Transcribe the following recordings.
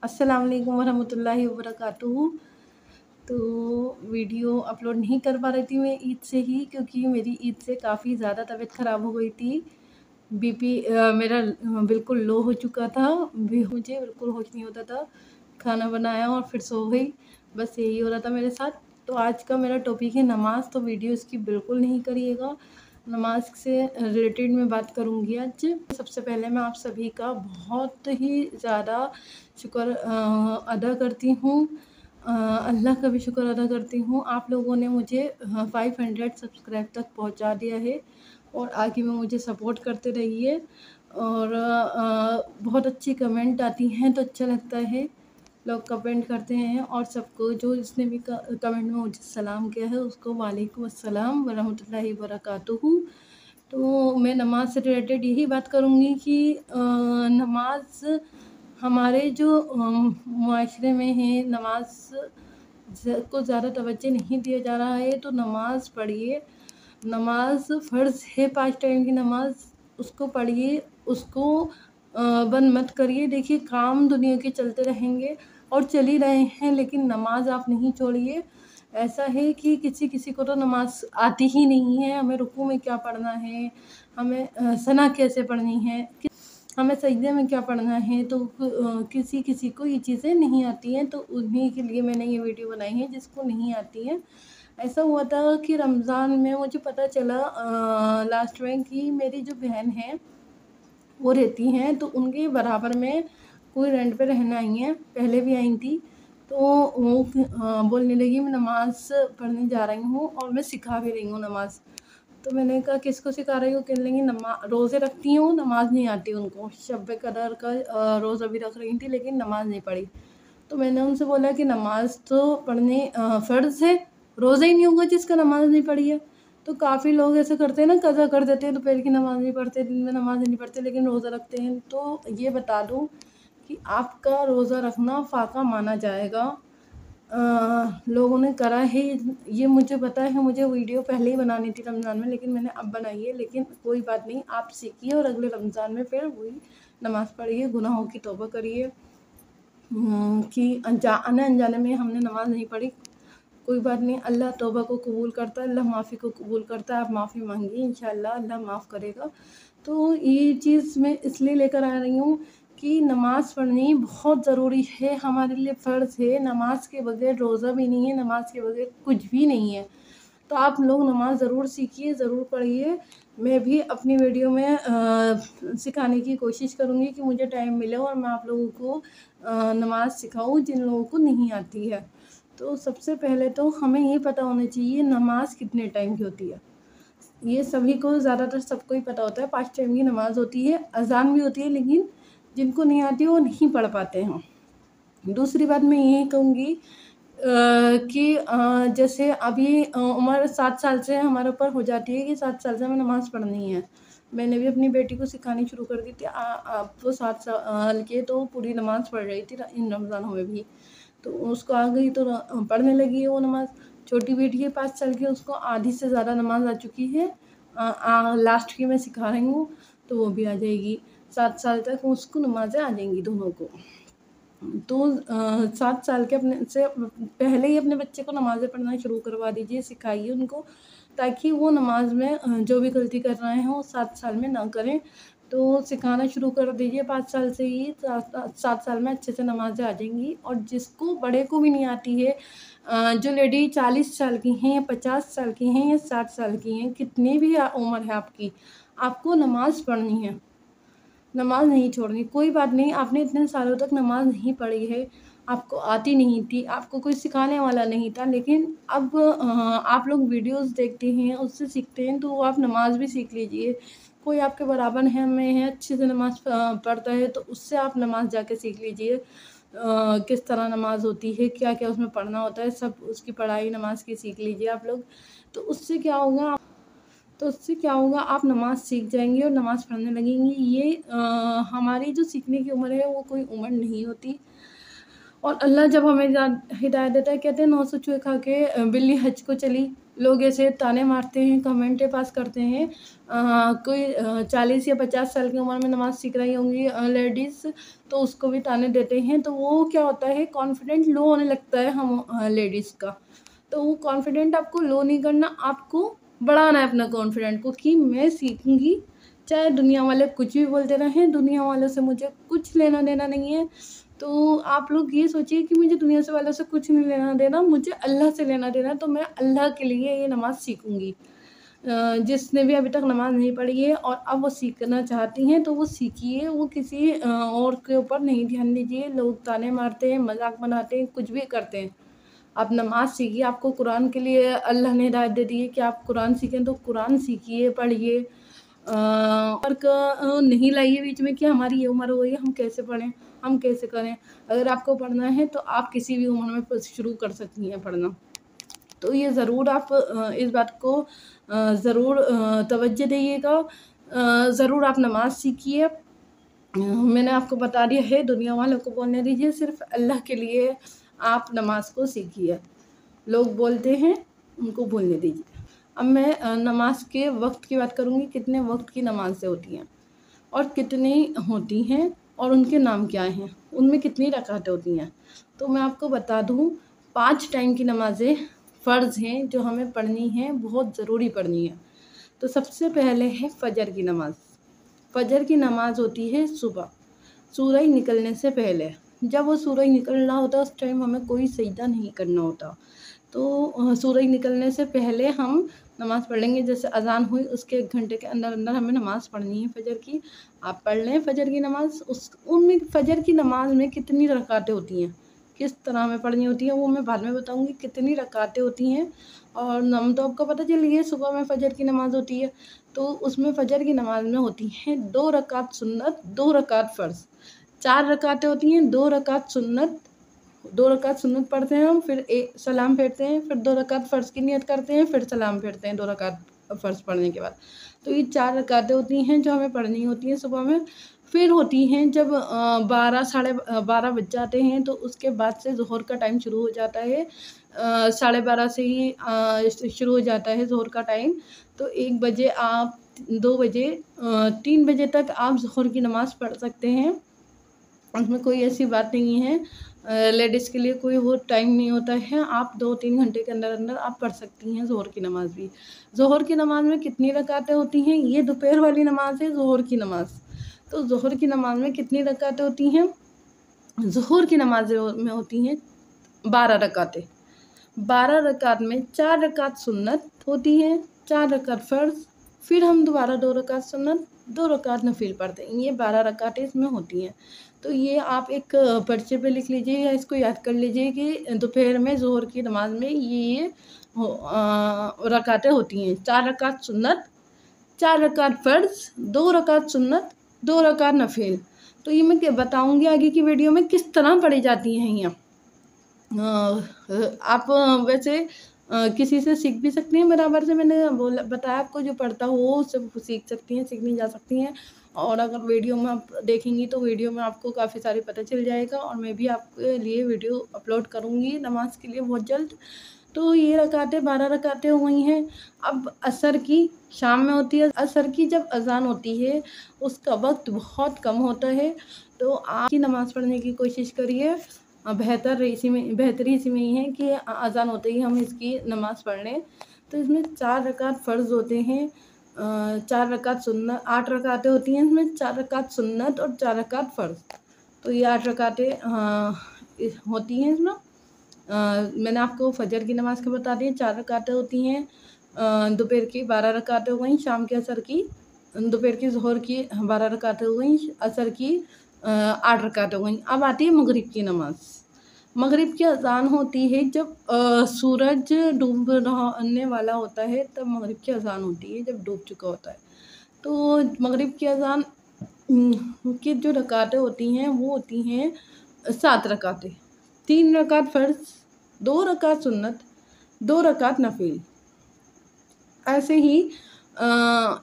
अस्सलाम वालेकुम वरहमतुल्लाहि वबरकातुहू। तो वीडियो अपलोड नहीं कर पा रही थी मैं ईद से ही, क्योंकि मेरी ईद से काफ़ी ज़्यादा तबीयत ख़राब हो गई थी। बीपी मेरा बिल्कुल लो हो चुका था। मुझे बिल्कुल होश नहीं होता था। खाना बनाया और फिर सो गई, बस यही हो रहा था मेरे साथ। तो आज का मेरा टॉपिक है नमाज़, तो वीडियो इसकी बिल्कुल नहीं करिएगा। नमाज से रिलेटेड मैं बात करूँगी आज। सबसे पहले मैं आप सभी का बहुत ही ज़्यादा शुक्र अदा करती हूँ। अल्लाह का भी शुक्र अदा करती हूँ। आप लोगों ने मुझे 500 सब्सक्राइब तक पहुँचा दिया है और आगे में मुझे सपोर्ट करते रहिए। और बहुत अच्छी कमेंट आती हैं तो अच्छा लगता है, लोग कमेंट करते हैं। और सबको जो जिसने भी कमेंट में मुझे सलाम किया है उसको वालेकुम अस्सलाम वरहमतुल्लाहि वबरकातुहू। तो मैं नमाज से रिलेटेड यही बात करूँगी कि नमाज हमारे जो माशरे में है, नमाज को ज़्यादा तवज्जो नहीं दिया जा रहा है। तो नमाज़ पढ़िए। नमाज फ़र्ज़ है, 5 टाइम की नमाज, उसको पढ़िए, उसको बंद मत करिए। देखिए, काम दुनिया के चलते रहेंगे और चल ही रहे हैं, लेकिन नमाज आप नहीं छोड़िए। ऐसा है कि किसी को तो नमाज आती ही नहीं है। हमें रुकू में क्या पढ़ना है, हमें सना कैसे पढ़नी है, हमें सजदे में क्या पढ़ना है, तो किसी को ये चीज़ें नहीं आती हैं। तो उन्हीं के लिए मैंने ये वीडियो बनाई है जिसको नहीं आती है। ऐसा हुआ था कि रमज़ान में मुझे पता चला लास्ट में कि मेरी जो बहन है वो रहती हैं, तो उनके बराबर में कोई रेंट पे रहने आई हैं, पहले भी आई थी। तो वो बोलने लगी मैं नमाज़ पढ़ने जा रही हूँ और मैं सिखा भी रही हूँ नमाज़। तो मैंने कहा किसको सिखा रही हो? कहने लगी रोज़े रखती हूँ, नमाज़ नहीं आती उनको। शब कदर का रोज़ा भी रख रही थी लेकिन नमाज़ नहीं पढ़ी। तो मैंने उनसे बोला कि नमाज़ तो पढ़नी फ़र्ज़ है, रोज़ा ही नहीं होगा जिसका नमाज़ नहीं पढ़ी है। तो काफ़ी लोग ऐसे करते हैं ना, कज़ा कर देते हैं, दोपहर की नमाज़ नहीं पढ़ते, दिन में नमाज़ नहीं पढ़ते, लेकिन रोज़ा रखते हैं। तो ये बता दूँ कि आपका रोज़ा रखना फ़ाक़ा माना जाएगा। लोगों ने करा है, ये मुझे पता है। मुझे वीडियो पहले ही बनानी थी रमज़ान में, लेकिन मैंने अब बनाई है। लेकिन कोई बात नहीं, आप सीखिए और अगले रमज़ान में फिर वही नमाज़ पढ़िए, गुनाहों की तौबा करिए कि अनजाने में हमने नमाज़ नहीं पढ़ी। कोई बात नहीं, अल्लाह तौबा को कबूल करता है, अल्लाह माफ़ी को कबूल करता है। आप माफ़ी मांगिए, इंशाअल्लाह अल्लाह माफ़ करेगा। तो ये चीज़ मैं इसलिए लेकर आ रही हूँ कि नमाज़ पढ़नी बहुत ज़रूरी है, हमारे लिए फ़र्ज़ है। नमाज के बगैर रोज़ा भी नहीं है, नमाज के बगैर कुछ भी नहीं है। तो आप लोग नमाज़ ज़रूर सीखिए, ज़रूर पढ़िए। मैं भी अपनी वीडियो में सिखाने की कोशिश करूँगी कि मुझे टाइम मिले और मैं आप लोगों को नमाज़ सिखाऊँ जिन लोगों को नहीं आती है। तो सबसे पहले तो हमें ये पता होना चाहिए नमाज़ कितने टाइम की होती है। ये सभी को, ज़्यादातर सबको ही पता होता है 5 टाइम की नमाज़ होती है, अज़ान भी होती है, लेकिन जिनको नहीं आती वो नहीं पढ़ पाते हैं। दूसरी बात मैं ये कहूँगी कि जैसे अभी उम्र 7 साल से हमारे ऊपर हो जाती है कि 7 साल से हमें नमाज़ पढ़नी है। मैंने भी अपनी बेटी को सिखानी शुरू कर दी थी। अब वो 7 साल की है, तो वो पूरी नमाज़ पढ़ रही थी इन रमज़ानों में भी। तो उसको आ गई तो पढ़ने लगी है वो नमाज़। छोटी बेटी है 5 साल की, उसको आधी से ज़्यादा नमाज़ आ चुकी है। लास्ट की मैं सिखा रही हूँ, तो वो भी आ जाएगी। 7 साल तक उसको नमाज़ें आ जाएंगी दोनों को। तो 7 साल के अपने से पहले ही अपने बच्चे को नमाज़ें पढ़ना शुरू करवा दीजिए, सिखाइए उनको, ताकि वो नमाज़ में जो भी गलती कर रहे हैं वो 7 साल में ना करें। तो सिखाना शुरू कर दीजिए 5 साल से ही, 7 साल में अच्छे से नमाज़ें आ जाएंगी। और जिसको बड़े को भी नहीं आती है, जो लेडी 40 साल की हैं या 50 साल की हैं या 60 साल की हैं, कितनी भी उम्र है आपकी, आपको नमाज़ पढ़नी है, नमाज़ नहीं छोड़नी। कोई बात नहीं, आपने इतने सालों तक नमाज़ नहीं पढ़ी है, आपको आती नहीं थी, आपको कोई सिखाने वाला नहीं था, लेकिन अब आप लोग वीडियोज़ देखते हैं, उससे सीखते हैं, तो आप नमाज़ भी सीख लीजिए। कोई आपके बराबर है, अच्छे से नमाज़ पढ़ता है, तो उससे आप नमाज़ जाके सीख लीजिए। किस तरह नमाज़ होती है, क्या-क्या उसमें पढ़ना होता है, सब उसकी पढ़ाई नमाज़ की सीख लीजिए आप लोग। तो उससे क्या होगा, आप नमाज़ सीख जाएँगी और नमाज़ पढ़ने लगेंगी। ये हमारी जो सीखने की उम्र है वो कोई उम्र नहीं होती। और अल्लाह जब हमें हिदायत देता है, कहते हैं 900 चूहे खा के बिल्ली हज को चली। लोग ऐसे ताने मारते हैं, कमेंटें पास करते हैं। कोई 40 या 50 साल की उम्र में नमाज़ सीख रही होंगी लेडीज़, तो उसको भी ताने देते हैं। तो वो क्या होता है, कॉन्फिडेंट लो होने लगता है हम लेडीज़ का। तो वो कॉन्फिडेंट आपको लो नहीं करना, आपको बढ़ाना है अपना कॉन्फिडेंट को कि मैं सीखूँगी, चाहे दुनिया वाले कुछ भी बोलते रहें, दुनिया वालों से मुझे कुछ लेना देना नहीं है। तो आप लोग ये सोचिए कि मुझे दुनिया से वालों से कुछ नहीं लेना देना, मुझे अल्लाह से लेना देना है, तो मैं अल्लाह के लिए ये नमाज़ सीखूँगी। जिसने भी अभी तक नमाज़ नहीं पढ़ी है और अब वो सीखना चाहती हैं, तो वो सीखिए, वो किसी और के ऊपर नहीं ध्यान दीजिए। लोग ताने मारते हैं, मज़ाक बनाते हैं, कुछ भी करते हैं। आप नमाज़ सीखिए, आपको कुरान के लिए अल्लाह ने हिदायत दे दी है कि आप कुरान सीखें, तो कुरान सीखिए, पढ़िए। और नहीं लाइए बीच में कि हमारी ये उम्र हो गई है, हम कैसे पढ़ें, हम कैसे करें। अगर आपको पढ़ना है तो आप किसी भी उम्र में शुरू कर सकती हैं पढ़ना। तो ये ज़रूर आप इस बात को ज़रूर तवज्जो दीजिएगा। ज़रूर आप नमाज़ सीखिए। मैंने आपको बता दिया है, दुनिया वालों को बोलने दीजिए, सिर्फ अल्लाह के लिए आप नमाज़ को सीखिए। लोग बोलते हैं, उनको बोलने दीजिए। अब मैं नमाज़ के वक्त की बात करूँगी, कितने वक्त की नमाज़ें होती हैं और कितनी होती हैं और उनके नाम क्या हैं, उनमें कितनी रकातें होती हैं। तो मैं आपको बता दूँ, 5 टाइम की नमाज़ें फ़र्ज़ हैं जो हमें पढ़नी हैं, बहुत ज़रूरी पढ़नी है। तो सबसे पहले है फ़जर की नमाज़। फ़जर की नमाज़ होती है सुबह, सूरज निकलने से पहले। जब वो सूरज निकल रहा होता है, उस टाइम हमें कोई सजदा नहीं करना होता। तो सूरज निकलने से पहले हम नमाज़ पढ़ लेंगे। जैसे अज़ान हुई, उसके 1 घंटे के अंदर अंदर हमें नमाज़ पढ़नी है फ़जर की। आप पढ़ लें फ़जर की नमाज़। उनमें फ़जर की नमाज़ में कितनी रकातें होती हैं, किस तरह में पढ़नी होती हैं, वो मैं बाद में बताऊँगी कितनी रकातें होती हैं। और नम तो आपको पता चल गई, सुबह में फ़जर की नमाज़ होती है। तो उसमें फ़जर की नमाज़ में होती हैं 2 रकात सुन्नत, 2 रकात फ़र्ज़। 4 रकातें होती हैं, 2 रकात सुन्नत, 2 रकात सुन्नत पढ़ते हैं हम, फिर सलाम फेरते हैं, फिर 2 रकात फ़र्ज़ की नियत करते हैं, फिर सलाम फेरते हैं 2 रकात फ़र्ज़ पढ़ने के बाद। तो ये 4 रकातें होती हैं जो हमें पढ़नी होती हैं सुबह में। फिर होती हैं जब 12 साढ़े 12 बज जाते हैं, तो उसके बाद से ज़ोहर का टाइम शुरू हो जाता है। साढ़े 12 से ही शुरू हो जाता है ज़ोहर का टाइम। तो 1 बजे आप 2 बजे 3 बजे तक आप ज़ोहर की नमाज़ पढ़ सकते हैं। उसमें कोई ऐसी बात नहीं है, लेडीज़ के लिए कोई वो टाइम नहीं होता है। आप 2-3 घंटे के अंदर-अंदर आप पढ़ सकती हैं ज़ोहर की नमाज़ भी। ज़ोहर की नमाज़ में कितनी रकातें होती हैं? ये दोपहर वाली नमाज़ है ज़ोहर की नमाज़। तो ज़ोहर की नमाज़ में कितनी रकातें होती हैं? ज़ोहर की नमाज़ में होती हैं 12 रकातें। 12 रकात में 4 रकात सुन्नत होती हैं, 4 रकात फ़र्ज़, फिर हम दोबारा 2 रकात सुन्नत, 2 रकात नफ़िल पढ़ते हैं। ये 12 रकातें इसमें होती हैं। तो ये आप एक पर्चे पे लिख लीजिए या इसको याद कर लीजिए कि दोपहर में ज़ोहर की नमाज़ में ये रकातें होती हैं। 4 रकात सुन्नत, 4 रकात फ़र्ज़, 2 रकात सुन्नत, 2 रकात नफ़िल। तो ये मैं बताऊँगी आगे की वीडियो में किस तरह पढ़ी जाती हैं ये। आप वैसे किसी से सीख भी सकती हैं बराबर से। मैंने बताया आपको, जो पढ़ता हो वो सब सीख सकती हैं, सीखनी जा सकती हैं। और अगर वीडियो में आप देखेंगी तो वीडियो में आपको काफ़ी सारे पता चल जाएगा। और मैं भी आपके लिए वीडियो अपलोड करूँगी नमाज़ के लिए बहुत जल्द। तो ये रकातें 12 रकातें हो गई हैं। अब असर की शाम में होती है। असर की जब अज़ान होती है उसका वक्त बहुत कम होता है, तो आप की नमाज़ पढ़ने की कोशिश करिए। बेहतरी इसी में ही है कि अज़ान होते ही हम इसकी नमाज़ पढ़ लें। तो इसमें 4 रकात फ़र्ज़ होते हैं, 4 रकात सुन्नत, 8 रकातें होती हैं इसमें, 4 रकात सुन्नत और 4 रकात फ़र्ज़। तो ये 8 रकातें होती हैं इसमें। मैंने आपको फ़जर की नमाज़ के बता दी, 4 रकातें होती हैं। दोपहर की 12 रकातें हो गईं, शाम के असर की, दोपहर की ज़ोहर की 12 रकातें हो गईं, असर की 8 रकातें हो गईं। अब आती है मगरिब की नमाज़। मगरिब की अज़ान होती है जब सूरज डूबने वाला होता है, तब मगरिब की अज़ान होती है, जब डूब चुका होता है। तो मगरिब की अज़ान की जो रकातें होती हैं वो होती हैं 7 रकातें। 3 रकात फ़र्ज़, 2 रकात सुन्नत, 2 रकात नफ़िल। ऐसे ही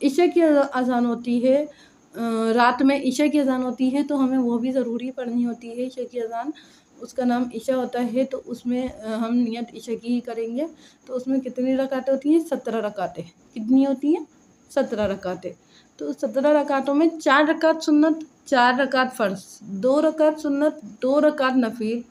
इशा की अज़ान होती है, रात में इशा की अज़ान होती है, तो हमें वो भी ज़रूरी पढ़नी होती है इशा की अज़ान। उसका नाम इशा होता है, तो उसमें हम नियत इशा की ही करेंगे। तो उसमें कितनी रकातें होती हैं? 17 रकातें। कितनी होती हैं? 17 रकातें। तो 17 रकातों में 4 रकात सुन्नत, 4 रकात फ़र्ज़, 2 रकात सुन्नत, 2 रकात नफ़ील,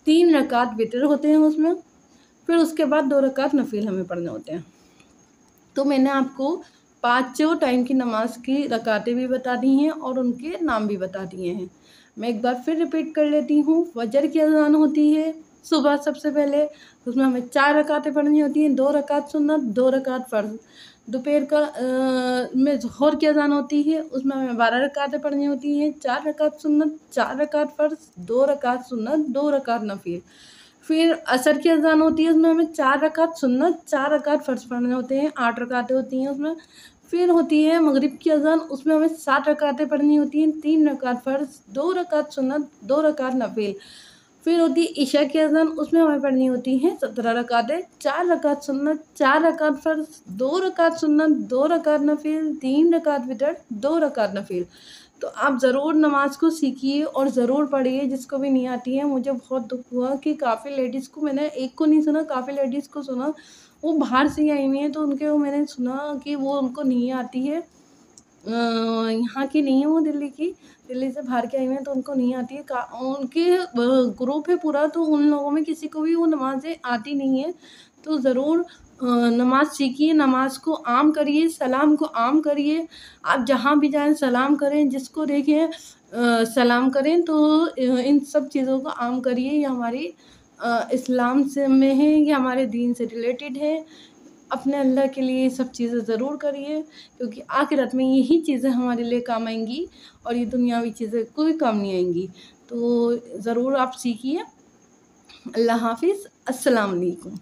3 रकात वितर होते हैं उसमें, फिर उसके बाद 2 रकात नफ़ील हमें पढ़ने होते हैं। तो मैंने आपको पाँचों टाइम की नमाज़ की रकातें भी बता दी हैं और उनके नाम भी बता दिए हैं। मैं एक बार फिर रिपीट कर लेती हूँ। फजर की अज़ान होती है सुबह सबसे पहले, उसमें हमें 4 रकातें पढ़नी होती हैं, 2 रकात सुन्नत, 2 रकात फ़र्ज़। दोपहर का में ज़ोहर की अज़ान होती है, उसमें हमें 12 रकातें पढ़नी होती हैं, 4 रकात सुन्नत, 4 रकात फ़र्ज़, 2 रकात सुन्नत, 2 रकात नफ़ील। फिर असर की अज़ान होती है, उसमें हमें 4 रकात सुन्नत, 4 रकात फ़र्ज़ पढ़ने होते हैं, 8 रकातें होती हैं उसमें। फिर होती है मगरिब की अज़ान, उसमें हमें 7 रकातें पढ़नी होती हैं, 3 रकात फ़र्ज़, 2 रकात सुन्नत, 2 रकात नफ़ील। फिर होती है इशा की अज़ान, उसमें हमें पढ़नी होती हैं 17 रकातें, 4 रकात सुन्नत, 4 रकात फ़र्ज़, 2 रकात सुन्नत, 2 रकात नफ़ील, 3 रकात वितर, 2 रकात नफ़ील। तो आप ज़रूर नमाज़ को सीखिए और ज़रूर पढ़िए, जिसको भी नहीं आती है। मुझे बहुत दुःख हुआ कि काफ़ी लेडीज़ को, मैंने एक को नहीं सुना, काफ़ी लेडीज़ को सुना, वो बाहर से ही आई हुई हैं, तो उनके वो मैंने सुना कि वो उनको नहीं आती है। यहाँ की नहीं है वो, दिल्ली की, दिल्ली से बाहर के आई हुई हैं, तो उनको नहीं आती है। उनके ग्रुप है पूरा, तो उन लोगों में किसी को भी वो नमाज़ें आती नहीं है। तो ज़रूर नमाज़ सीखिए, नमाज़ को आम करिए, सलाम को आम करिए। आप जहाँ भी जाएँ सलाम करें, जिसको देखें सलाम करें। तो इन सब चीज़ों को आम करिए। ये हमारी इस्लाम से में है, ये हमारे दीन से रिलेटेड है। अपने अल्लाह के लिए ये सब चीज़ें ज़रूर करिए, क्योंकि आखिरत में यही चीज़ें हमारे लिए काम आएंगी और ये दुनियावी चीज़ें कोई काम नहीं आएंगी। तो ज़रूर आप सीखिए। अल्लाह हाफ़िज़। अस्सलाम वालेकुम।